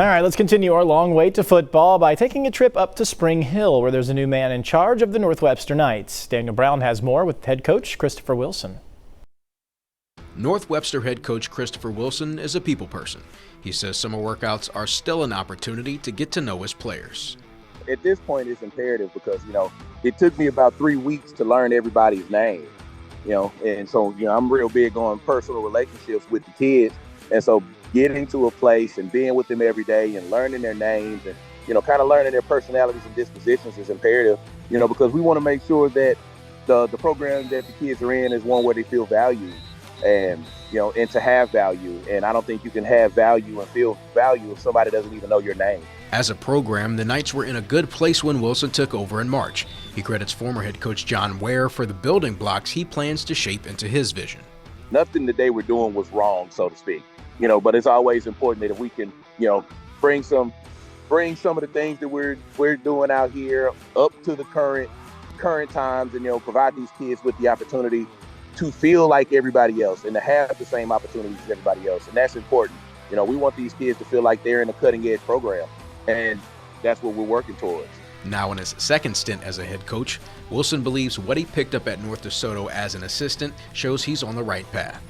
All right, let's continue our long way to football by taking a trip up to Spring Hill, where there's a new man in charge of the North Webster Knights. Daniel Brown has more with head coach Christopher Wilson. North Webster head coach Christopher Wilson is a people person. He says summer workouts are still an opportunity to get to know his players. At this point, it's imperative because, it took me about 3 weeks to learn everybody's name, and so, I'm real big on personal relationships with the kids. And so getting to a place and being with them every day and learning their names and, kind of learning their personalities and dispositions is imperative, because we want to make sure that the program that the kids are in is one where they feel valued and, and to have value. And I don't think you can have value and feel value if somebody doesn't even know your name. As a program, the Knights were in a good place when Wilson took over in March. He credits former head coach John Ware for the building blocks he plans to shape into his vision. Nothing that they were doing was wrong, so to speak, but it's always important that if we can, bring some of the things that we're doing out here up to the current times and, provide these kids with the opportunity to feel like everybody else and to have the same opportunities as everybody else. And that's important. We want these kids to feel like they're in a cutting edge program, and that's what we're working towards. Now in his second stint as a head coach, Wilson believes what he picked up at North DeSoto as an assistant shows he's on the right path.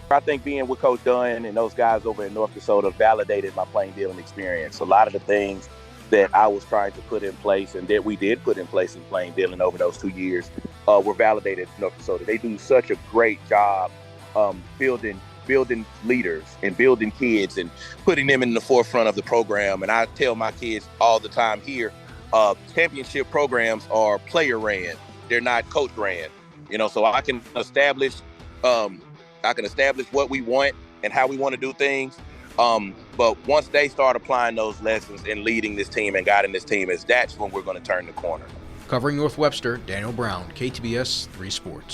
I think being with Coach Dunn and those guys over at North DeSoto validated my playing dealing experience. A lot of the things that I was trying to put in place and that we did put in place in playing dealing over those 2 years were validated at North DeSoto. They do such a great job building leaders and building kids and putting them in the forefront of the program. And I tell my kids all the time here, championship programs are player ran. They're not coach ran. So I can establish what we want and how we want to do things. But once they start applying those lessons and leading this team and guiding this team, that's when we're going to turn the corner. Covering North Webster, Daniel Brown, KTBS 3 Sports.